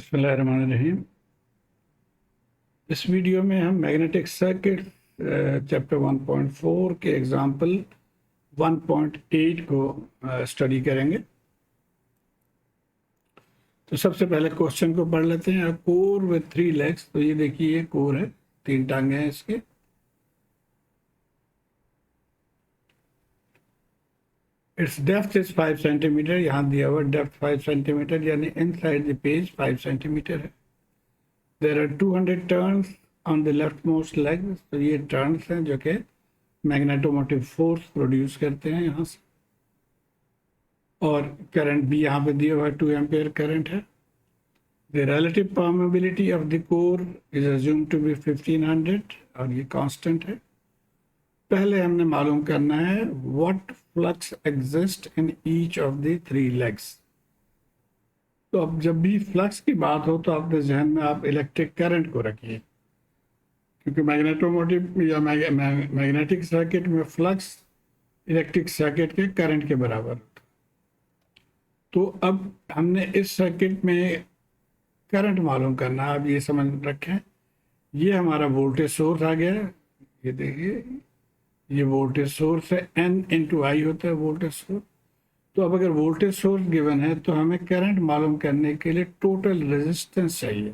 बिस्मिल्लाहिर्रहमानिर्रहीम। इस वीडियो में हम मैग्नेटिक सर्किट चैप्टर 1.4 के एग्जाम्पल 1.8 को स्टडी करेंगे। तो सबसे पहले क्वेश्चन को पढ़ लेते हैं। कोर विद 3 लेग्स, तो ये देखिए ये कोर है, 3 टांगे हैं इसके। इट्स डेप्थ इज 5 सेंटीमीटर, यहाँ दिया हुआ डेप्थ 5 सेंटीमीटर यानी इनसाइड द पेज 5 सेंटीमीटर है। There are 200 turns on the left most leg, तो ये टर्न्स हैं जो कि मैग्नेटोमोटिव फोर्स प्रोड्यूस करते हैं यहाँ से। और करंट भी यहाँ पे दिया हुआ है, 2 एम्पेयर करंट है। The relative permeability of the core is assume to be 1500 और ये कांस्टेंट है। पहले हमने मालूम करना है what flux exist in each of the 3 legs. तो अब जब भी फ्लक्स की बात हो तो अपने जहन में आप इलेक्ट्रिक करंट को रखिए, क्योंकि मैग्नेटोमोटिव या मैग्नेटिक सर्किट में फ्लक्स इलेक्ट्रिक सर्किट के करंट के बराबर होता है। तो अब हमने इस सर्किट में करंट मालूम करना है। अब ये समझ रखें, ये हमारा वोल्टेज सोर्स आ गया। ये देखिए ये वोल्टेज सोर्स है, N इंटू आई होता है वोल्टेज सोर्स। तो अब अगर वोल्टेज सोर्स गिवन है तो हमें करंट मालूम करने के लिए टोटल रेजिस्टेंस चाहिए।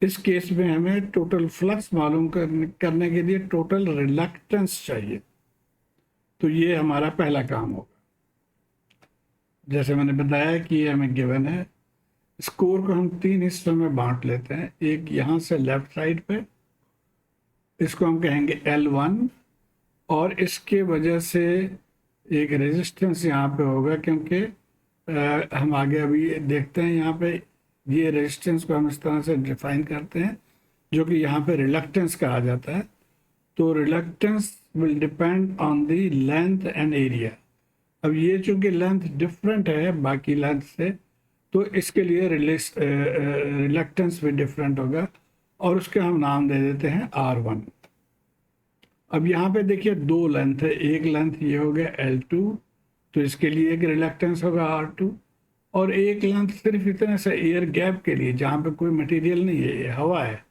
इस केस में हमें टोटल फ्लक्स मालूम करने के लिए टोटल रिलक्टेंस चाहिए। तो ये हमारा पहला काम होगा। जैसे मैंने बताया कि ये हमें गिवन है। इस कोर को हम 3 हिस्सों में बांट लेते हैं। एक यहाँ से लेफ्ट साइड पे, इसको हम कहेंगे L1, और इसके वजह से एक रेजिस्टेंस यहाँ पे होगा, क्योंकि हम आगे अभी देखते हैं। यहाँ पे ये रेजिस्टेंस को हम इस तरह से डिफाइन करते हैं, जो कि यहाँ पे रिलक्टेंस कहा जाता है। तो reluctance will depend on the length and area. अब ये चूंकि लेंथ डिफरेंट है बाकी लेंथ से, तो इसके लिए रिलक्टेंस भी डिफरेंट होगा, और उसके हम नाम दे देते हैं R1। अब यहाँ पे देखिए 2 लेंथ है। एक लेंथ ये हो गया L2, तो इसके लिए एक रिलक्टेंस होगा R2, और एक लेंथ सिर्फ इतने से एयर गैप के लिए, जहाँ पे कोई मटेरियल नहीं है, ये हवा है,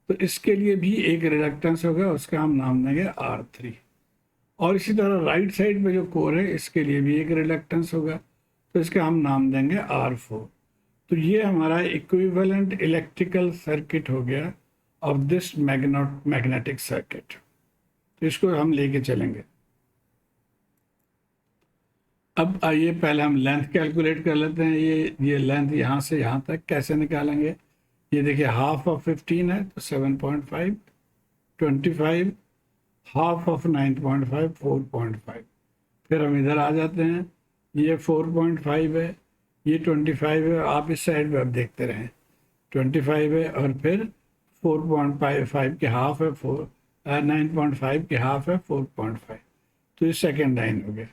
तो इसके लिए भी एक रिलक्टेंस होगा, उसका हम नाम देंगे R3। और इसी तरह राइट साइड पे जो कोर है, इसके लिए भी एक रिलक्टेंस होगा, तो इसका हम नाम देंगे R4। तो ये हमारा इक्विवेलेंट इलेक्ट्रिकल सर्किट हो गया ऑफ दिस मैग्नेटिक सर्किट। तो इसको हम लेके चलेंगे। अब आइए पहले हम लेंथ कैलकुलेट कर लेते हैं। ये लेंथ यहाँ से यहाँ तक कैसे निकालेंगे। ये देखिए हाफ ऑफ 15 है तो 7.5, 25, हाफ ऑफ 9.5 4.5। फिर हम इधर आ जाते हैं, ये 4.5 है, ये 25 है। आप इस साइड पे अब देखते रहें, 25 है, और फिर 4.5 के हाफ है 9.5 के हाफ है 4.5। तो ये सेकेंड लाइन हो गया।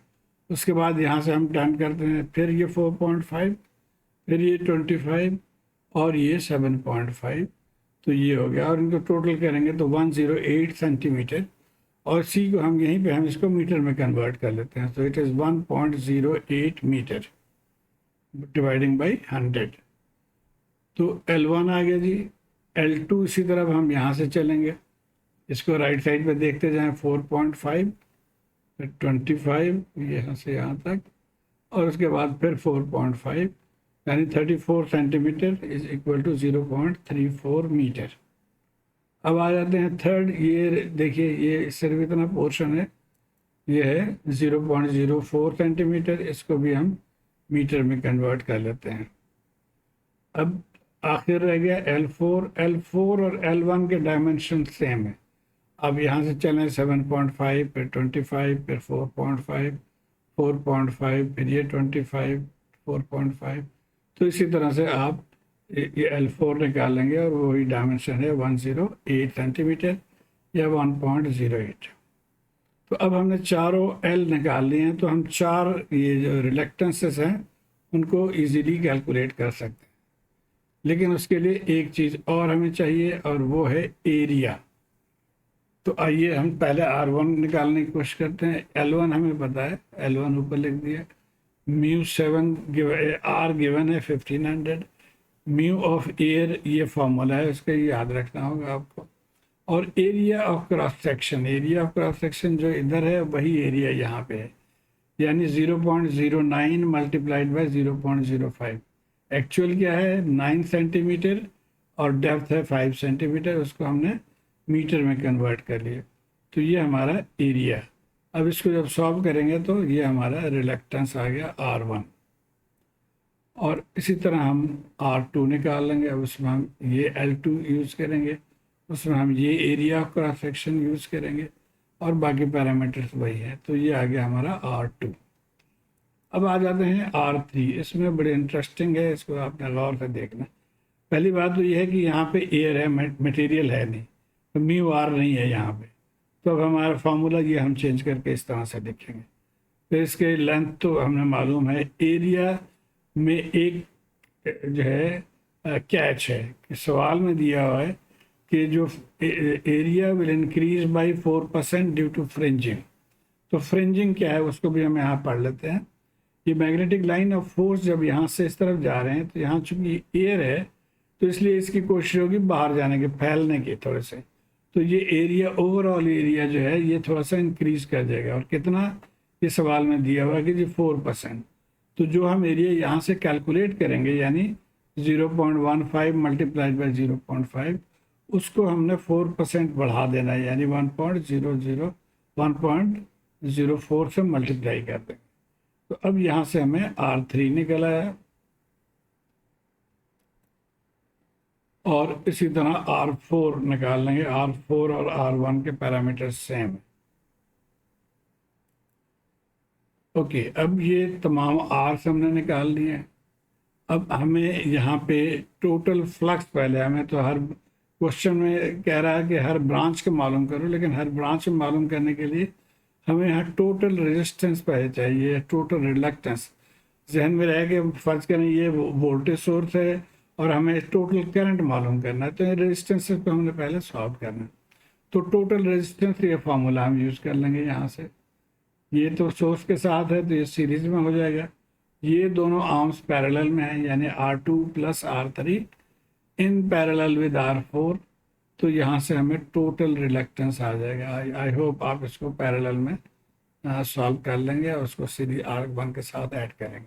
उसके बाद यहाँ से हम टर्न करते हैं, फिर ये 4.5, फिर ये 25 और ये 7.5। तो ये हो गया, और इनको टोटल करेंगे तो 108 सेंटीमीटर, और सी को हम यहीं पे हम इसको मीटर में कन्वर्ट कर लेते हैं। तो it is 1.08 metre dividing by 100। तो L1 आ गया जी। L2 इसी तरह हम यहाँ से चलेंगे, इसको राइट साइड पे देखते जाएं, 4.5, फिर 25, यहाँ से यहाँ तक, और उसके बाद फिर 4.5, यानी 34 centimetre is equal to 0.34 metre. अब आ जाते हैं थर्ड। ये देखिए ये सिर्फ इतना पोर्शन है, ये है 0.04 सेंटीमीटर। इसको भी हम मीटर में कन्वर्ट कर लेते हैं। अब आखिर रह गया L4। L4 और L1 के डायमेंशन सेम है। अब यहाँ से चलें 7.5, फिर 25, फिर 4.5, 4.5, फिर ये 25, 4.5। तो इसी तरह से आप ये L4 निकालेंगे, और वही डायमेंशन है 108 सेंटीमीटर या 1.08। तो अब हमने चारों L निकाल लिए हैं, तो हम 4 ये जो रिलक्टेंसेस हैं उनको इजीली कैलकुलेट कर सकते हैं। लेकिन उसके लिए एक चीज़ और हमें चाहिए, और वो है एरिया। तो आइए हम पहले R1 निकालने की कोशिश करते हैं। L1 हमें पता है, L1 ऊपर लिख दिया। μ7 R गिवन है 1500, म्यू ऑफ एयर ये फॉर्मूला है, उसका याद रखना होगा आपको। और area of cross section, area of cross section जो इधर है वही एरिया यहाँ पे है, यानी 0.09 मल्टीप्लाइड बाय 0.05। एक्चुअल क्या है 9 सेंटीमीटर और डेप्थ है 5 सेंटीमीटर, उसको हमने मीटर में कन्वर्ट कर लिया, तो ये हमारा एरिया। अब इसको जब सॉल्व करेंगे तो ये हमारा रिलक्टेंस आ गया R1, और इसी तरह हम R2 निकाल लेंगे। अब उसमें हम ये L2 यूज़ करेंगे, उसमें हम ये area of cross section use करेंगे, और बाकी पैरामीटर्स वही है। तो ये आ गया हमारा R2। अब आ जाते हैं R3, इसमें बड़े इंटरेस्टिंग है, इसको आपने गौर से देखना। पहली बात तो ये है कि यहाँ पे एयर है, मटेरियल है नहीं, तो म्यू आर नहीं है यहाँ पे। तो अब हमारा फार्मूला ये हम चेंज करके इस तरह से लिखेंगे। तो इसके लेंथ तो हमें मालूम है, एरिया में एक जो है कैच है कि सवाल में दिया हुआ है कि जो area will increase by 4% due to fringing. तो फ्रिंजिंग क्या है उसको भी हम यहाँ पढ़ लेते हैं। ये मैग्नेटिक लाइन ऑफ फोर्स जब यहाँ से इस तरफ जा रहे हैं, तो यहाँ चूंकि एयर है तो इसलिए इसकी कोशिश होगी बाहर जाने की, फैलने की थोड़े से। तो ये एरिया, ओवरऑल एरिया जो है ये थोड़ा सा इंक्रीज कर जाएगा। और कितना, ये सवाल में दिया हुआ है कि जी 4%। तो जो हम एरिया यहाँ से कैलकुलेट करेंगे, यानी 0.15 मल्टीप्लाइड बाई 0.5, उसको हमने 4% बढ़ा देना है, यानी 1.04 से मल्टीप्लाई कर देंगे। तो अब यहाँ से हमें R3 निकला है, और इसी तरह R4 निकाल लेंगे। R4 और R1 के पैरामीटर सेम है। ओके, अब ये तमाम R हमने निकाल लिए हैं। अब हमें यहाँ पे टोटल फ्लक्स, पहले हमें तो हर क्वेश्चन में कह रहा है कि हर ब्रांच को मालूम करो, लेकिन हर ब्रांच में मालूम करने के लिए हमें यहाँ टोटल रेजिस्टेंस पहले चाहिए, टोटल रिलक्टेंस। जहन में रह के फर्ज करें ये वोल्टेज सोर्स है और हमें टोटल करंट मालूम करना है, तो ये रेजिस्टेंस को हमने पहले सॉल्व करना है। तो टोटल रेजिस्टेंस ये फार्मूला हम यूज़ कर लेंगे यहाँ से। ये तो सोर्स के साथ है तो ये सीरीज में हो जाएगा। ये दोनों आर्म्स पैरेलल में हैं, यानी R2 plus R3 in parallel with R4। तो यहाँ से हमें टोटल रिलक्टेंस आ जाएगा। आई होप आप इसको पैरेलल में सॉल्व कर लेंगे और उसको सीधी R1 के साथ ऐड करेंगे।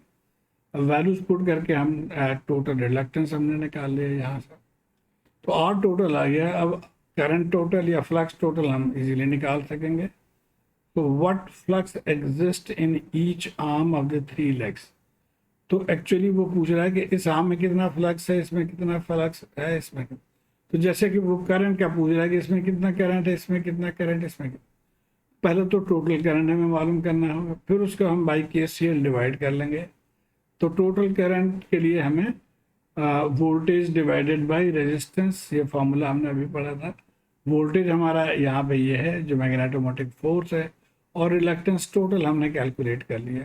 अब वैल्यूज पुट करके हम टोटल रिलक्टेंस हमने निकाल लिया यहाँ से। तो R टोटल आ गया। अब करंट टोटल या फ्लक्स टोटल हम इजीली निकाल सकेंगे। तो what flux exist in each arm of the 3 legs. तो एक्चुअली वो पूछ रहा है कि इस आर्म में कितना फ्लक्स है, इसमें कितना फ्लक्स है, इसमें कितना। तो जैसे कि वो करंट क्या पूछ रहा है कि इसमें कितना करंट है, इसमें कितना करंट, इसमें कितना। पहले तो टोटल करंट हमें मालूम करना होगा, फिर उसको हम बाई KCL डिवाइड कर लेंगे। तो टोटल करंट के लिए हमें वोल्टेज डिवाइडेड बाय रेजिस्टेंस, ये फॉर्मूला हमने अभी पढ़ा था। वोल्टेज हमारा यहाँ पे ये है जो मैग्नेटोमोटिव फोर्स है, और रिलक्टेंस टोटल हमने कैलकुलेट कर लिया।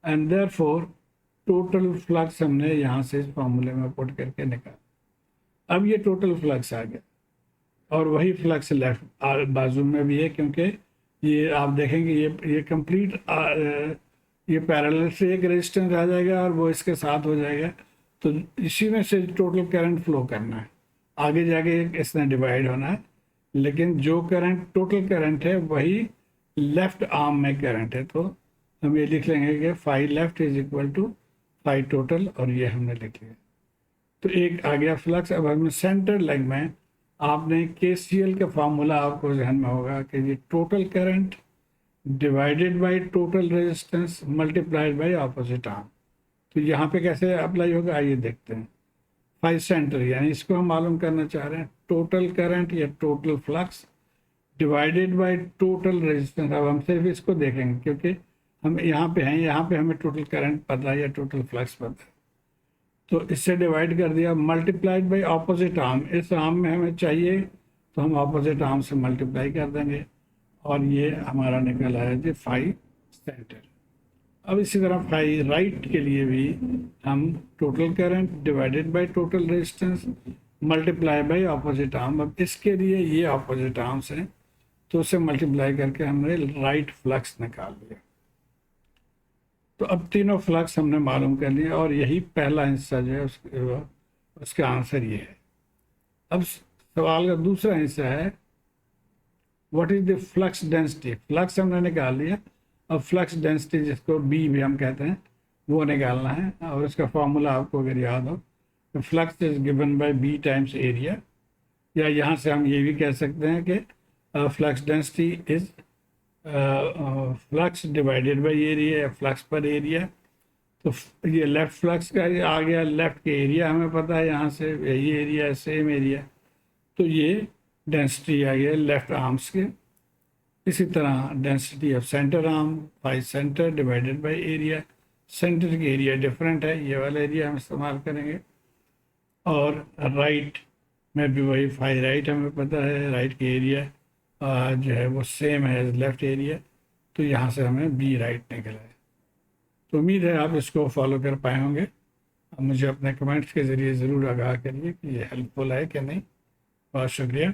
एंड देयरफॉर टोटल फ्लक्स हमने यहाँ से इस फॉर्मूले में पुट करके निकाला। अब ये टोटल फ्लक्स आ गया, और वही फ्लक्स लेफ्ट बाजू में भी है, क्योंकि ये आप देखेंगे ये कंप्लीट ये पैरेलल से एक रेजिस्टेंस आ जाएगा और वो इसके साथ हो जाएगा। तो इसी में से टोटल करंट फ्लो करना है, आगे जाके इसने डिवाइड होना है। लेकिन जो करंट टोटल करंट है वही लेफ्ट आर्म में करंट है। तो हम ये लिख लेंगे कि phi left is equal to phi total, और ये हमने लिख लिया। तो एक आ गया फ्लक्स। अब हमें सेंटर लेग में आपने KCL का फार्मूला आपको ध्यान में होगा कि ये total current divided by total resistance multiplied by opposite arm. तो यहाँ पे कैसे अप्लाई होगा आइए देखते हैं। फाई सेंटर, यानी इसको हम मालूम करना चाह रहे हैं, टोटल करंट या total flux divided by total resistance. अब हम सिर्फ इसको देखेंगे क्योंकि हम यहाँ पे हैं, यहाँ पे हमें टोटल करंट पता है या टोटल फ्लक्स पता है। तो इससे डिवाइड कर दिया, मल्टीप्लाइड बाय ऑपोजिट आर्म। इस आर्म में हमें चाहिए तो हम ऑपोजिट आर्म से मल्टीप्लाई कर देंगे, और ये हमारा निकल आया जी फाई सेंटर। अब इसी तरह फाई राइट के लिए भी हम total current divided by total resistance multiply by opposite arm. अब इसके लिए ये ऑपोजिट आर्म्स हैं, तो उसे मल्टीप्लाई करके हमने राइट फ्लक्स निकाल लिया। तो अब तीनों फ्लक्स हमने मालूम कर लिया, और यही पहला हिस्सा जो है उसका आंसर ये है। अब सवाल का दूसरा हिस्सा है, what is the flux density. Flux हमने निकाल लिया, अब फ्लक्स डेंसिटी जिसको बी भी हम कहते हैं वो निकालना है। और इसका फॉर्मूला आपको अगर याद हो तो flux is given by B times area, या यहाँ से हम ये भी कह सकते हैं कि flux density is flux divided by area, या फ्लक्स पर एरिया। तो ये लेफ्ट फ्लक्स का ये आ गया, लेफ्ट के एरिया हमें पता है, यहाँ से यही एरिया है, सेम एरिया, तो ये डेंसिटी आ गया लेफ्ट आर्म्स के। इसी तरह density of centre arm by centre divided by area, centre की एरिया डिफरेंट है, ये वाला एरिया हम इस्तेमाल करेंगे। और राइट में भी वही फाई राइट हमें पता है, राइट की एरिया जो है वो सेम है लेफ्ट एरिया, तो यहाँ से हमें बी राइट निकला है। तो उम्मीद है आप इसको फॉलो कर पाए होंगे। अब मुझे अपने कमेंट्स के ज़रिए ज़रूर आगाह करिए कि ये हेल्पफुल है कि नहीं। बहुत शुक्रिया।